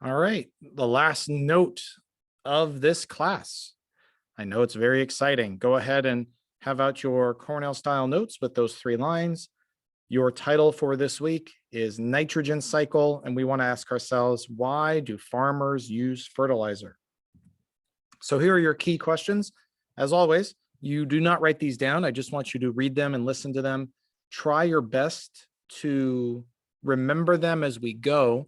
All right, the last note of this class. I know it's very exciting. Go ahead and have out your Cornell style notes with those 3 lines. Your title for this week is Nitrogen Cycle, and we want to ask ourselves, why do farmers use fertilizer? So here are your key questions. As always, you do not write these down. I just want you to read them and listen to them. Try your best to remember them as we go.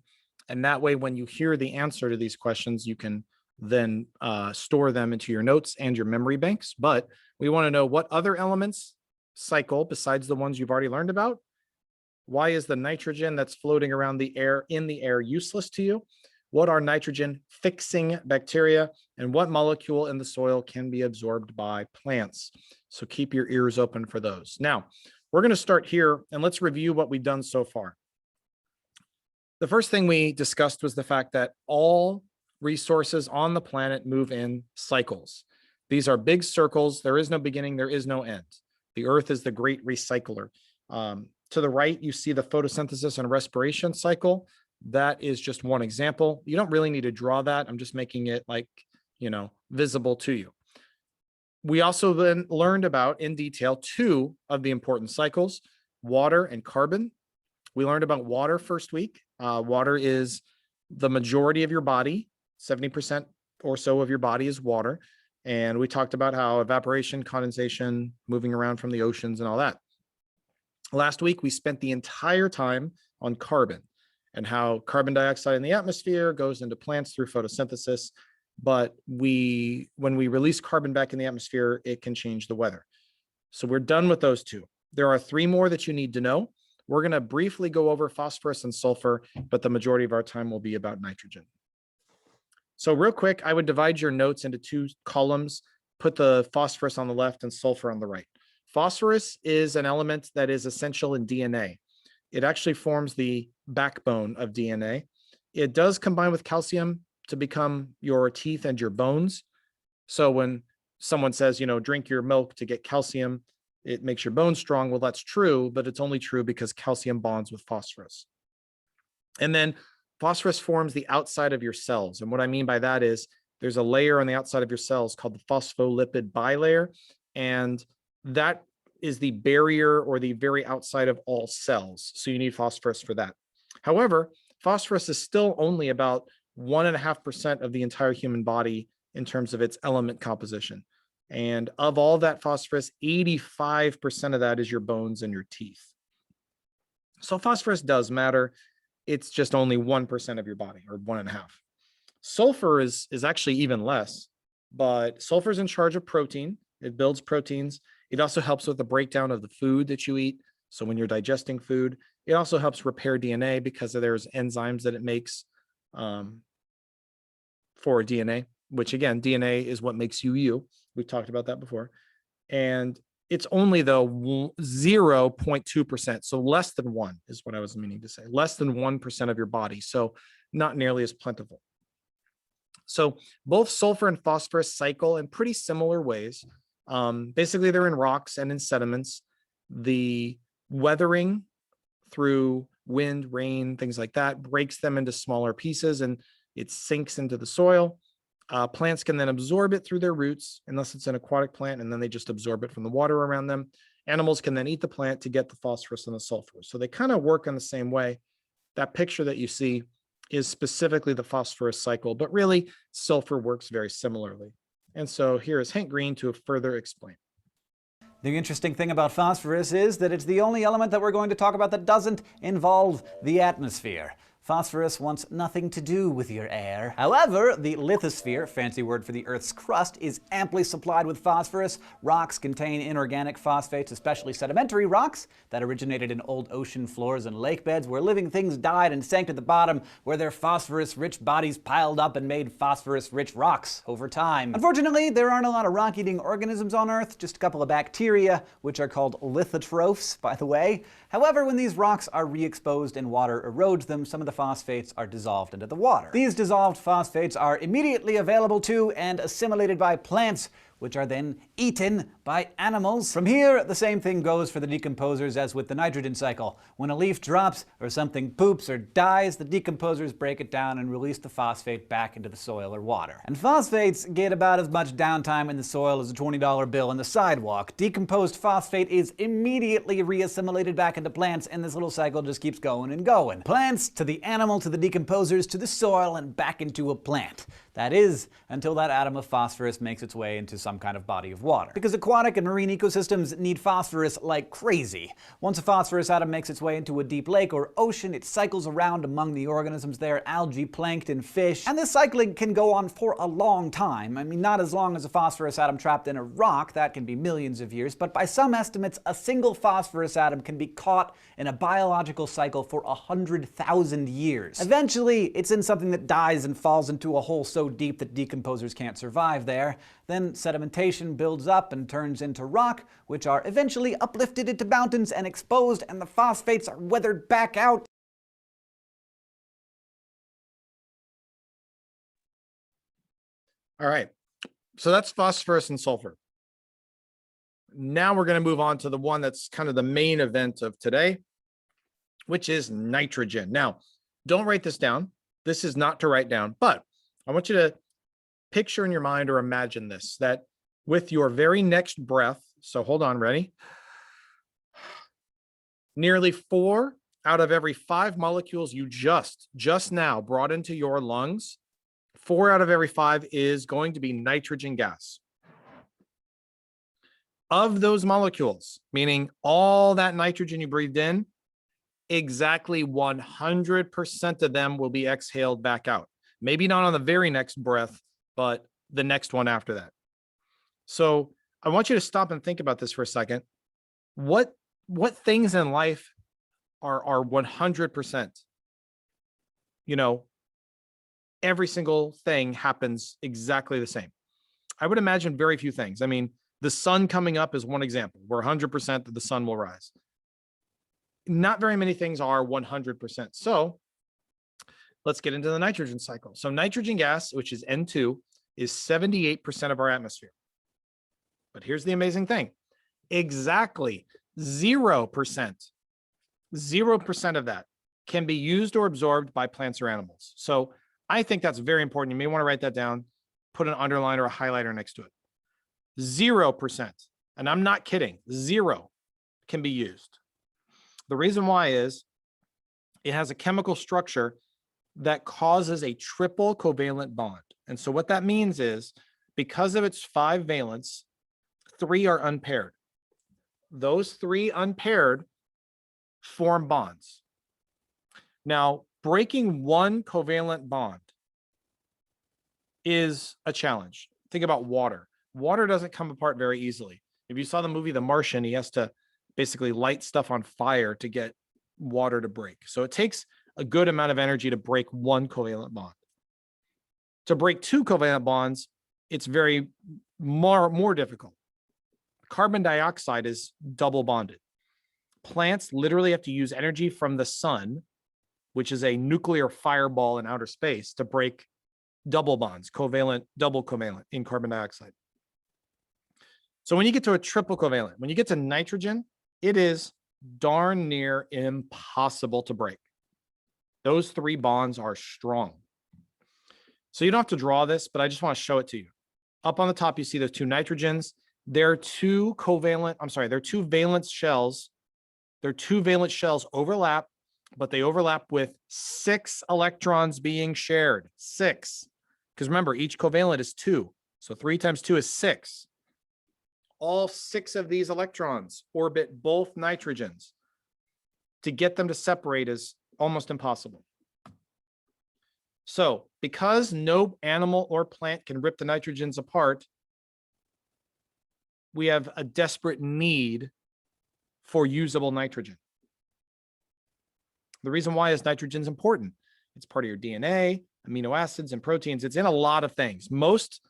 And that way, when you hear the answer to these questions, you can then store them into your notes and your memory banks. But we want to know what other elements cycle besides the ones you've already learned about. Why is the nitrogen that's floating around the air in the air useless to you? What are nitrogen fixing bacteria? And what molecule in the soil can be absorbed by plants? So keep your ears open for those. Now, we're going to start here and let's review what we've done so far. The first thing we discussed was the fact that all resources on the planet move in cycles. These are big circles. There is no beginning, there is no end. The Earth is the great recycler. To the right, you see the photosynthesis and respiration cycle. That is just one example. You don't really need to draw that. I'm just making it visible to you. We also then learned about in detail 2 of the important cycles, water and carbon. We learned about water first week. Water is the majority of your body. 70% or so of your body is water. And we talked about how evaporation, condensation, moving around from the oceans and all that. Last week, we spent the entire time on carbon and how carbon dioxide in the atmosphere goes into plants through photosynthesis. But when we release carbon back in the atmosphere, it can change the weather. So we're done with those 2. There are 3 more that you need to know. We're going to briefly go over phosphorus and sulfur, but the majority of our time will be about nitrogen. So real quick, I would divide your notes into 2 columns, put the phosphorus on the left and sulfur on the right. Phosphorus is an element that is essential in DNA. It actually forms the backbone of DNA. It does combine with calcium to become your teeth and your bones. So when someone says, drink your milk to get calcium, it makes your bones strong. Well, that's true, but it's only true because calcium bonds with phosphorus. And then phosphorus forms the outside of your cells. And what I mean by that is there's a layer on the outside of your cells called the phospholipid bilayer. And that is the barrier or the very outside of all cells. So you need phosphorus for that. However, phosphorus is still only about 1.5% of the entire human body in terms of its element composition. And of all that phosphorus, 85% of that is your bones and your teeth. So phosphorus does matter. It's just only 1% of your body, or 1.5. Sulfur is actually even less, but sulfur is in charge of protein. It builds proteins. It also helps with the breakdown of the food that you eat. So when you're digesting food, it also helps repair DNA because there's enzymes that it makes for DNA, which again, DNA is what makes you you. We've talked about that before. And it's only though 0.2%. So less than 1 is what I was meaning to say. Less than 1% of your body. So not nearly as plentiful. So both sulfur and phosphorus cycle in pretty similar ways. Basically, they're in rocks and in sediments. The weathering through wind, rain, things like that breaks them into smaller pieces and it sinks into the soil. Plants can then absorb it through their roots, unless it's an aquatic plant, and then they just absorb it from the water around them. Animals can then eat the plant to get the phosphorus and the sulfur. So they kind of work in the same way. That picture that you see is specifically the phosphorus cycle, but really sulfur works very similarly. And so here is Hank Green to further explain. The interesting thing about phosphorus is that it's the only element that we're going to talk about that doesn't involve the atmosphere. Phosphorus wants nothing to do with your air. However, the lithosphere, fancy word for the Earth's crust, is amply supplied with phosphorus. Rocks contain inorganic phosphates, especially sedimentary rocks that originated in old ocean floors and lake beds where living things died and sank to the bottom, where their phosphorus-rich bodies piled up and made phosphorus-rich rocks over time. Unfortunately, there aren't a lot of rock-eating organisms on Earth, just a couple of bacteria, which are called lithotrophs, by the way. However, when these rocks are re-exposed and water erodes them, some of the phosphates are dissolved into the water. These dissolved phosphates are immediately available to and assimilated by plants, which are then eaten by animals. From here, the same thing goes for the decomposers as with the nitrogen cycle. When a leaf drops, or something poops or dies, the decomposers break it down and release the phosphate back into the soil or water. And phosphates get about as much downtime in the soil as a $20 bill on the sidewalk. Decomposed phosphate is immediately reassimilated back into plants, and this little cycle just keeps going and going. Plants to the animal to the decomposers to the soil and back into a plant. That is, until that atom of phosphorus makes its way into some kind of body of water. Because aquatic and marine ecosystems need phosphorus like crazy. Once a phosphorus atom makes its way into a deep lake or ocean, it cycles around among the organisms there, algae, plankton, fish, and this cycling can go on for a long time. I mean, not as long as a phosphorus atom trapped in a rock, that can be millions of years, but by some estimates, a single phosphorus atom can be caught in a biological cycle for 100,000 years. Eventually, it's in something that dies and falls into a hole so deep that decomposers can't survive there. Then sedimentation builds up and turns into rock, which are eventually uplifted into mountains and exposed, and the phosphates are weathered back out. All right, so that's phosphorus and sulfur. Now we're going to move on to the one that's kind of the main event of today, which is nitrogen. Now, don't write this down. This is not to write down, but I want you to picture in your mind or imagine this, that with your very next breath, so hold on, ready? Nearly 4 out of every 5 molecules you just now brought into your lungs, 4 out of every 5 is going to be nitrogen gas. Of those molecules, meaning all that nitrogen you breathed in, exactly 100% of them will be exhaled back out. Maybe not on the very next breath, but the next one after that. So I want you to stop and think about this for a second. What things in life are 100%? You know, every single thing happens exactly the same. I would imagine very few things. I mean, the sun coming up is one example where 100% that the sun will rise. Not very many things are 100%. So let's get into the nitrogen cycle. So nitrogen gas, which is N2, is 78% of our atmosphere. But here's the amazing thing. Exactly 0% of that can be used or absorbed by plants or animals. So I think that's very important. You may want to write that down, put an underline or a highlighter next to it. 0%, and I'm not kidding, 0 can be used. The reason why is it has a chemical structure that causes a triple covalent bond. And so what that means is because of its 5 valence, 3 are unpaired. Those 3 unpaired form bonds. Now, breaking one covalent bond is a challenge. Think about water. Water doesn't come apart very easily. If you saw the movie The Martian, he has to basically light stuff on fire to get water to break. So it takes a good amount of energy to break one covalent bond. To break 2 covalent bonds, it's very more difficult. Carbon dioxide is double bonded. Plants literally have to use energy from the sun, which is a nuclear fireball in outer space, to break double bonds, covalent, double covalent in carbon dioxide. So when you get to a triple covalent, when you get to nitrogen, it is darn near impossible to break. Those 3 bonds are strong. So you don't have to draw this, but I just want to show it to you. Up on the top, you see those 2 nitrogens. They're 2 valence shells. Their 2 valence shells overlap, but they overlap with 6 electrons being shared. 6. Because remember, each covalent is 2. So 3 times 2 is 6. All 6 of these electrons orbit both nitrogens. To get them to separate is almost impossible. So because no animal or plant can rip the nitrogens apart, we have a desperate need for usable nitrogen. The reason why is nitrogen is important. It's part of your DNA, amino acids, and proteins. It's in a lot of things. Most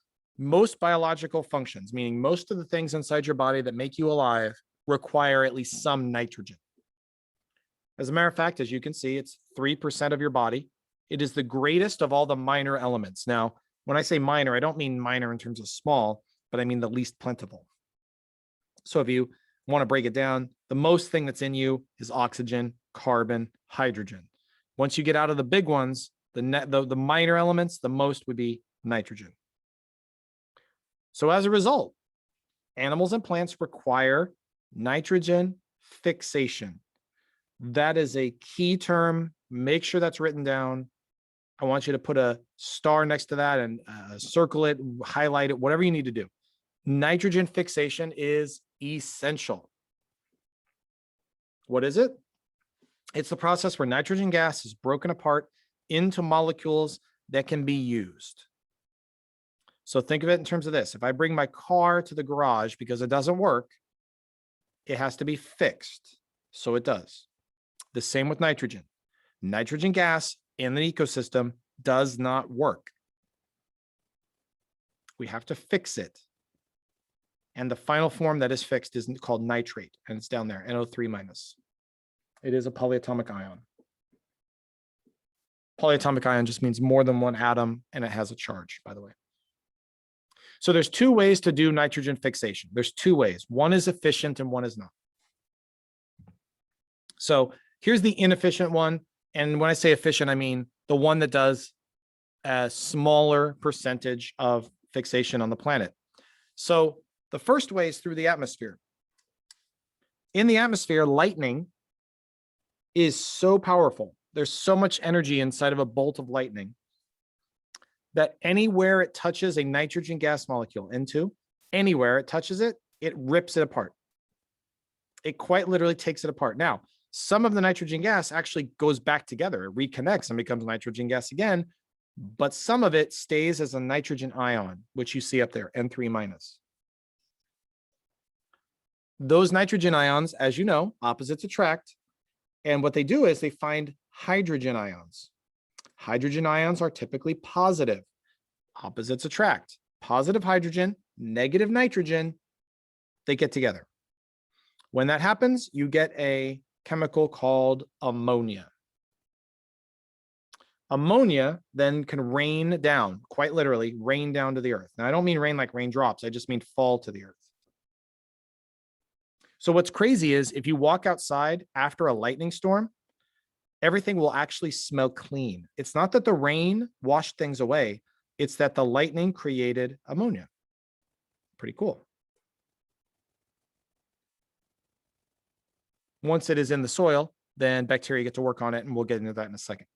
biological functions, meaning most of the things inside your body that make you alive, require at least some nitrogen. As a matter of fact, as you can see, it's 3% of your body. It is the greatest of all the minor elements. Now, when I say minor, I don't mean minor in terms of small. but I mean the least plentiful. So if you want to break it down, the most thing that's in you is oxygen, carbon, hydrogen. Once you get out of the big ones, the minor elements, the most would be nitrogen. So as a result, animals and plants require nitrogen fixation. That is a key term. Make sure that's written down. I want you to put a star next to that and circle it, highlight it, whatever you need to do. Nitrogen fixation is essential. What is it? It's the process where nitrogen gas is broken apart into molecules that can be used. So think of it in terms of this. If I bring my car to the garage because it doesn't work, it has to be fixed. So it does. The same with nitrogen. Nitrogen gas in the ecosystem does not work. We have to fix it. And the final form that is fixed is called nitrate, and it's down there, NO3-. It is a polyatomic ion. Polyatomic ion just means more than one atom, and it has a charge, by the way. So there's two ways to do nitrogen fixation. There's two ways. One is efficient and one is not. So here's the inefficient one. And when I say efficient, I mean the one that does a smaller percentage of fixation on the planet. So the first way is through the atmosphere. In the atmosphere, lightning is so powerful. There's so much energy inside of a bolt of lightning that anywhere it touches a nitrogen gas molecule anywhere it touches it, it rips it apart. It quite literally takes it apart. Now, some of the nitrogen gas actually goes back together. It reconnects and becomes nitrogen gas again, but some of it stays as a nitrogen ion, which you see up there, N3-. Those nitrogen ions, as you know, opposites attract. And what they do is they find hydrogen ions. Hydrogen ions are typically positive. Opposites attract. Positive hydrogen, negative nitrogen, they get together. When that happens, you get a chemical called ammonia. Ammonia then can rain down, quite literally, rain down to the earth. Now, I don't mean rain like raindrops. I just mean fall to the earth. So what's crazy is if you walk outside after a lightning storm, everything will actually smell clean. It's not that the rain washed things away. It's that the lightning created ammonia. Pretty cool. Once it is in the soil, then bacteria get to work on it, and we'll get into that in a second.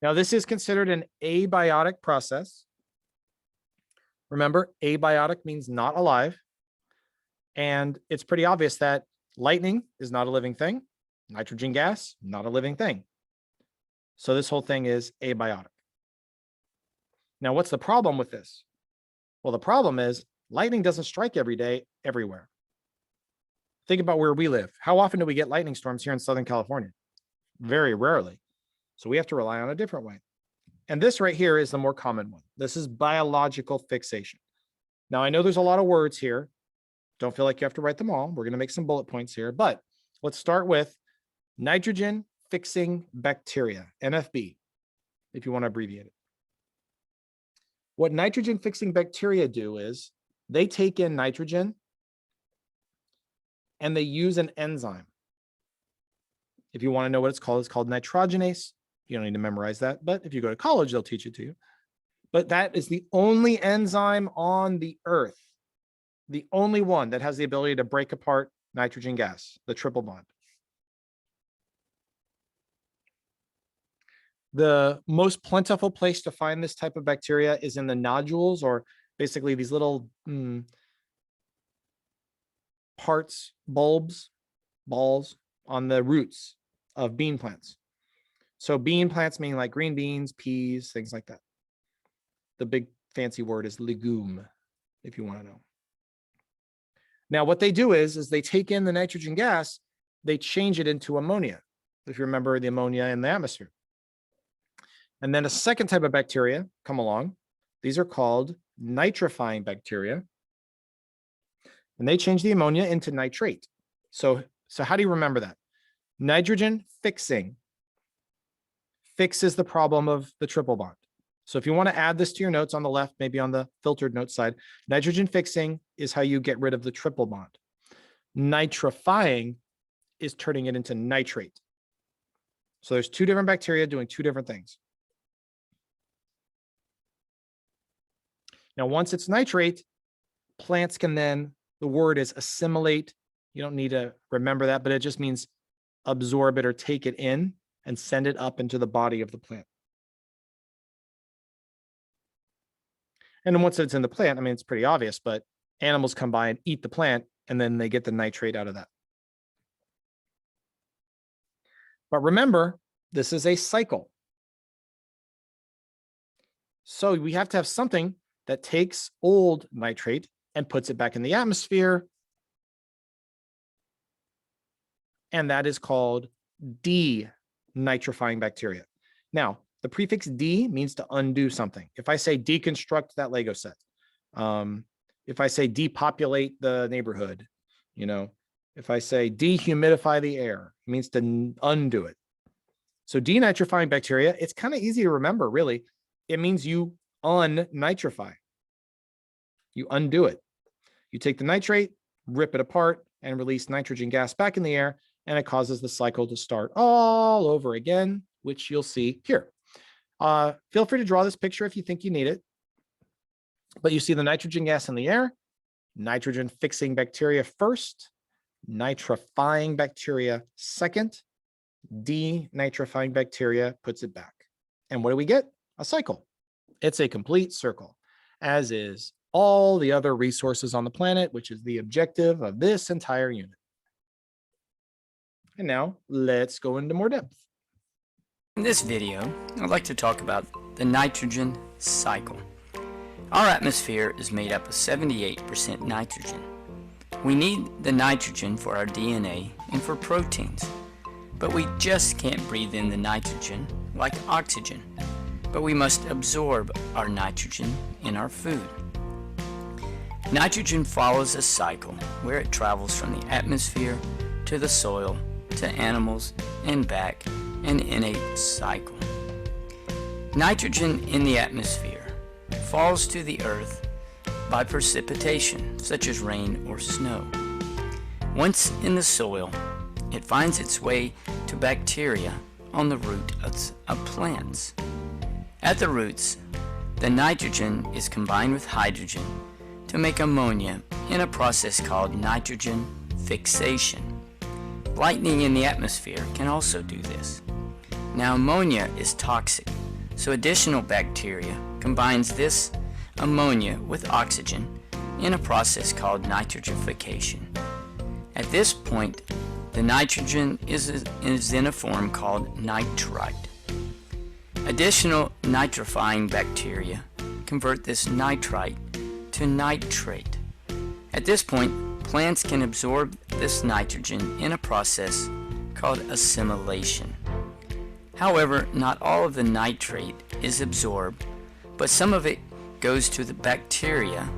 Now, this is considered an abiotic process. Remember, abiotic means not alive. And it's pretty obvious that lightning is not a living thing. Nitrogen gas, not a living thing. So this whole thing is abiotic. Now, what's the problem with this? Well, the problem is lightning doesn't strike every day, everywhere. Think about where we live. How often do we get lightning storms here in Southern California? Very rarely. So we have to rely on a different way. And this right here is the more common one. This is biological fixation. Now, I know there's a lot of words here. Don't feel like you have to write them all. We're going to make some bullet points here, but let's start with nitrogen fixing bacteria, NFB, if you want to abbreviate it. What nitrogen fixing bacteria do is they take in nitrogen and they use an enzyme. If you want to know what it's called nitrogenase. You don't need to memorize that, but if you go to college, they'll teach it to you. But that is the only enzyme on the earth, the only one that has the ability to break apart nitrogen gas, the triple bond. The most plentiful place to find this type of bacteria is in the nodules, or basically these little parts, bulbs, balls on the roots of bean plants. So bean plants mean like green beans, peas, things like that. The big fancy word is legume, if you want to know. Now, what they do is they take in the nitrogen gas, they change it into ammonia, if you remember the ammonia in the atmosphere. And then a second type of bacteria come along. These are called nitrifying bacteria. And they change the ammonia into nitrate. So how do you remember that? Nitrogen fixing fixes the problem of the triple bond. So if you want to add this to your notes on the left, maybe on the filtered note side, nitrogen fixing is how you get rid of the triple bond. Nitrifying is turning it into nitrate. So there's two different bacteria doing two different things. Now, once it's nitrate, plants can then, the word is assimilate. You don't need to remember that, but it just means absorb it or take it in and send it up into the body of the plant. And then once it's in the plant, I mean, it's pretty obvious, but animals come by and eat the plant, and then they get the nitrate out of that. But remember, this is a cycle. So we have to have something that takes old nitrate and puts it back in the atmosphere. And that is called denitrifying bacteria. Now, the prefix D means to undo something. If I say deconstruct that Lego set, if I say depopulate the neighborhood, if I say dehumidify the air, it means to undo it. So denitrifying bacteria, it's kind of easy to remember, really. It means you unnitrify. You undo it. You take the nitrate, rip it apart, and release nitrogen gas back in the air, and it causes the cycle to start all over again, which you'll see here. Feel free to draw this picture if you think you need it. But you see the nitrogen gas in the air, nitrogen fixing bacteria first, nitrifying bacteria second, denitrifying bacteria puts it back. And what do we get? A cycle. It's a complete circle, as is all the other resources on the planet, which is the objective of this entire unit. And now let's go into more depth. In this video, I'd like to talk about the nitrogen cycle. Our atmosphere is made up of 78% nitrogen. We need the nitrogen for our DNA and for proteins, but we just can't breathe in the nitrogen like oxygen, but we must absorb our nitrogen in our food. Nitrogen follows a cycle where it travels from the atmosphere to the soil to animals and back, and in a cycle. Nitrogen in the atmosphere falls to the earth by precipitation, such as rain or snow. Once in the soil, it finds its way to bacteria on the root of plants. At the roots, the nitrogen is combined with hydrogen to make ammonia in a process called nitrogen fixation. Lightning in the atmosphere can also do this. Now, ammonia is toxic, so additional bacteria combines this ammonia with oxygen in a process called nitrification. At this point, the nitrogen is in a form called nitrite. Additional nitrifying bacteria convert this nitrite to nitrate. At this point, plants can absorb this nitrogen in a process called assimilation. However, not all of the nitrate is absorbed, but some of it goes to the bacteria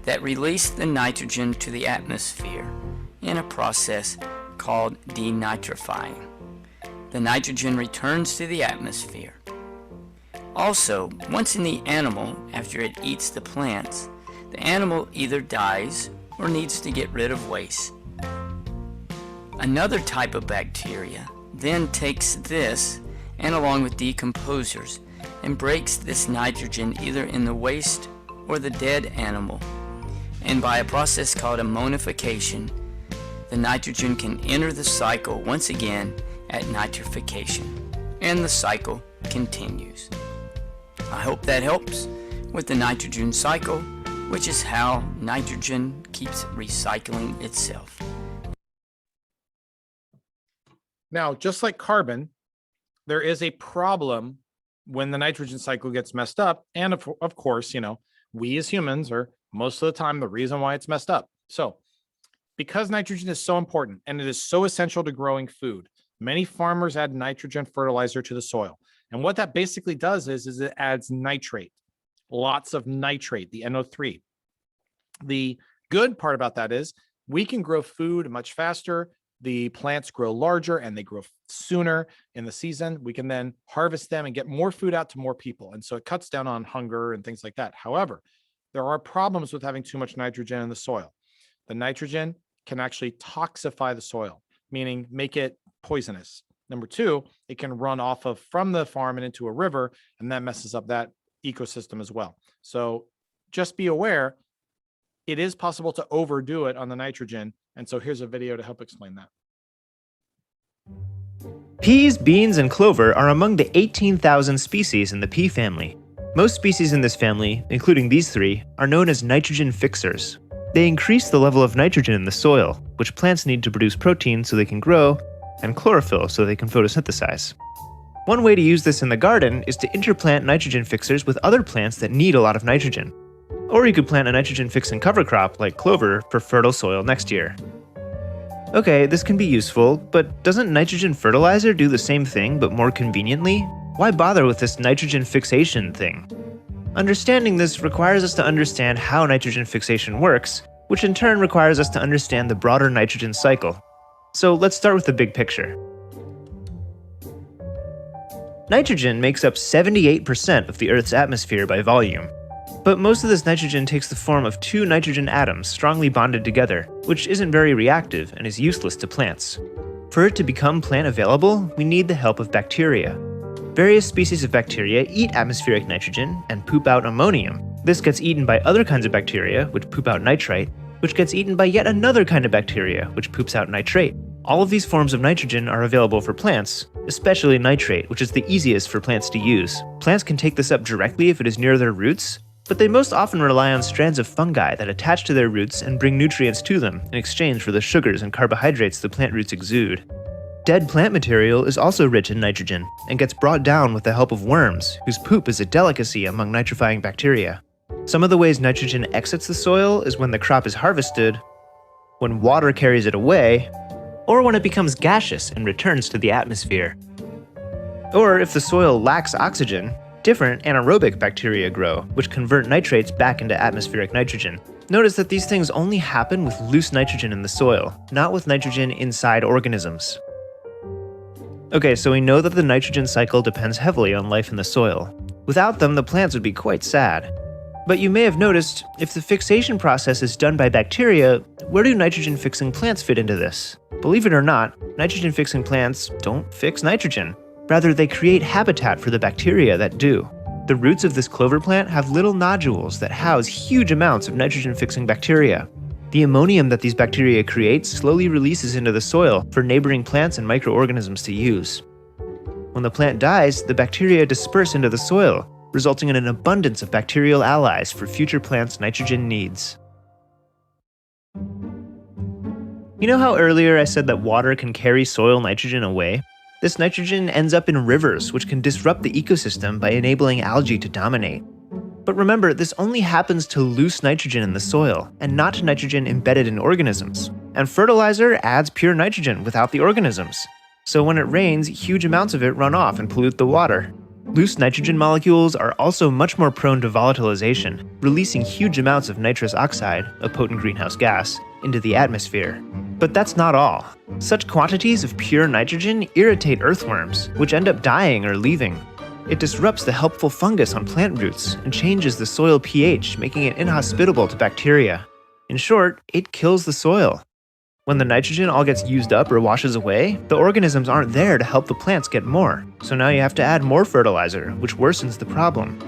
that release the nitrogen to the atmosphere in a process called denitrifying. The nitrogen returns to the atmosphere. Also, once in the animal, after it eats the plants, the animal either dies or needs to get rid of waste. Another type of bacteria then takes this and along with decomposers and breaks this nitrogen either in the waste or the dead animal, and by a process called ammonification, the nitrogen can enter the cycle once again at nitrification, and the cycle continues. I hope that helps with the nitrogen cycle, which is how nitrogen keeps recycling itself. Now, just like carbon, there is a problem when the nitrogen cycle gets messed up. And of course, we as humans are most of the time the reason why it's messed up. So because nitrogen is so important and it is so essential to growing food, many farmers add nitrogen fertilizer to the soil. And what that basically does is it adds nitrate, lots of nitrate, the NO3. The good part about that is we can grow food much faster. the plants grow larger and they grow sooner in the season, we can then harvest them and get more food out to more people. And so it cuts down on hunger and things like that. However, there are problems with having too much nitrogen in the soil. The nitrogen can actually toxify the soil, meaning make it poisonous. Number two, it can run off of from the farm and into a river, and that messes up that ecosystem as well. So just be aware, it is possible to overdo it on the nitrogen. And so here's a video to help explain that. Peas, beans, and clover are among the 18,000 species in the pea family. Most species in this family, including these three, are known as nitrogen fixers. They increase the level of nitrogen in the soil, which plants need to produce protein so they can grow, and chlorophyll so they can photosynthesize. One way to use this in the garden is to interplant nitrogen fixers with other plants that need a lot of nitrogen. Or you could plant a nitrogen-fixing cover crop like clover for fertile soil next year. Okay, this can be useful, but doesn't nitrogen fertilizer do the same thing but more conveniently? Why bother with this nitrogen fixation thing? Understanding this requires us to understand how nitrogen fixation works, which in turn requires us to understand the broader nitrogen cycle. So let's start with the big picture. Nitrogen makes up 78% of the Earth's atmosphere by volume. But most of this nitrogen takes the form of two nitrogen atoms strongly bonded together, which isn't very reactive and is useless to plants. For it to become plant available, we need the help of bacteria. Various species of bacteria eat atmospheric nitrogen and poop out ammonium. This gets eaten by other kinds of bacteria, which poop out nitrite, which gets eaten by yet another kind of bacteria, which poops out nitrate. All of these forms of nitrogen are available for plants, especially nitrate, which is the easiest for plants to use. Plants can take this up directly if it is near their roots, but they most often rely on strands of fungi that attach to their roots and bring nutrients to them in exchange for the sugars and carbohydrates the plant roots exude. Dead plant material is also rich in nitrogen and gets brought down with the help of worms, whose poop is a delicacy among nitrifying bacteria. Some of the ways nitrogen exits the soil is when the crop is harvested, when water carries it away, or when it becomes gaseous and returns to the atmosphere. Or if the soil lacks oxygen, different anaerobic bacteria grow, which convert nitrates back into atmospheric nitrogen. Notice that these things only happen with loose nitrogen in the soil, not with nitrogen inside organisms. Okay, so we know that the nitrogen cycle depends heavily on life in the soil. Without them, the plants would be quite sad. But you may have noticed, if the fixation process is done by bacteria, where do nitrogen-fixing plants fit into this? Believe it or not, nitrogen-fixing plants don't fix nitrogen. Rather, they create habitat for the bacteria that do. The roots of this clover plant have little nodules that house huge amounts of nitrogen-fixing bacteria. The ammonium that these bacteria create slowly releases into the soil for neighboring plants and microorganisms to use. When the plant dies, the bacteria disperse into the soil, resulting in an abundance of bacterial allies for future plants' nitrogen needs. You know how earlier I said that water can carry soil nitrogen away? This nitrogen ends up in rivers, which can disrupt the ecosystem by enabling algae to dominate. But remember, this only happens to loose nitrogen in the soil, and not to nitrogen embedded in organisms. And fertilizer adds pure nitrogen without the organisms. So when it rains, huge amounts of it run off and pollute the water. Loose nitrogen molecules are also much more prone to volatilization, releasing huge amounts of nitrous oxide, a potent greenhouse gas, into the atmosphere. But that's not all. Such quantities of pure nitrogen irritate earthworms, which end up dying or leaving. It disrupts the helpful fungus on plant roots and changes the soil pH, making it inhospitable to bacteria. In short, it kills the soil. When the nitrogen all gets used up or washes away, the organisms aren't there to help the plants get more. So now you have to add more fertilizer, which worsens the problem.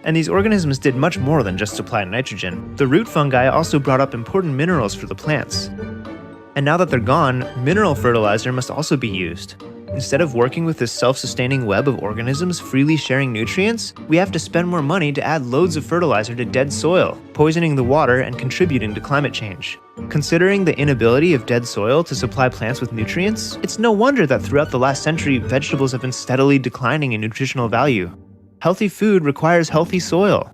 And these organisms did much more than just supply nitrogen. The root fungi also brought up important minerals for the plants. And now that they're gone, mineral fertilizer must also be used. Instead of working with this self-sustaining web of organisms freely sharing nutrients, we have to spend more money to add loads of fertilizer to dead soil, poisoning the water and contributing to climate change. Considering the inability of dead soil to supply plants with nutrients, it's no wonder that throughout the last century, vegetables have been steadily declining in nutritional value. Healthy food requires healthy soil.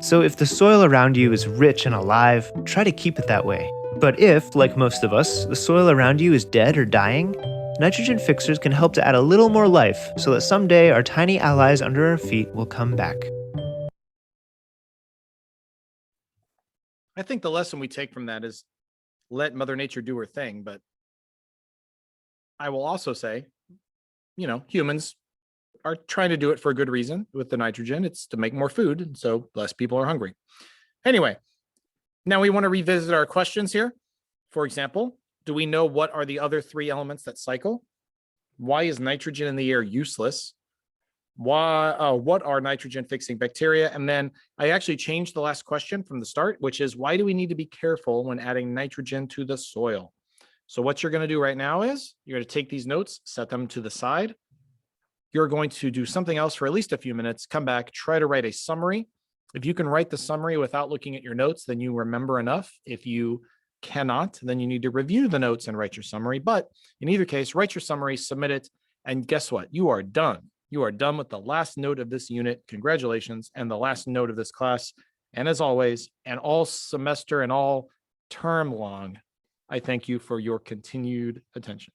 So if the soil around you is rich and alive, try to keep it that way. But if, like most of us, the soil around you is dead or dying, nitrogen fixers can help to add a little more life so that someday our tiny allies under our feet will come back. I think the lesson we take from that is let Mother Nature do her thing. But I will also say, humans are trying to do it for a good reason with the nitrogen. It's to make more food, and so less people are hungry. Anyway, now we want to revisit our questions here. For example, do we know what are the other 3 elements that cycle? Why is nitrogen in the air useless? What are nitrogen fixing bacteria? And then I actually changed the last question from the start, which is why do we need to be careful when adding nitrogen to the soil? So what you're going to do right now is you're going to take these notes, set them to the side. You're going to do something else for at least a few minutes, come back, try to write a summary. If you can write the summary without looking at your notes, then you remember enough. If you cannot, then you need to review the notes and write your summary. But in either case, write your summary, submit it, and guess what? You are done. You are done with the last note of this unit. Congratulations. And the last note of this class. And as always, and all semester and all term long, I thank you for your continued attention.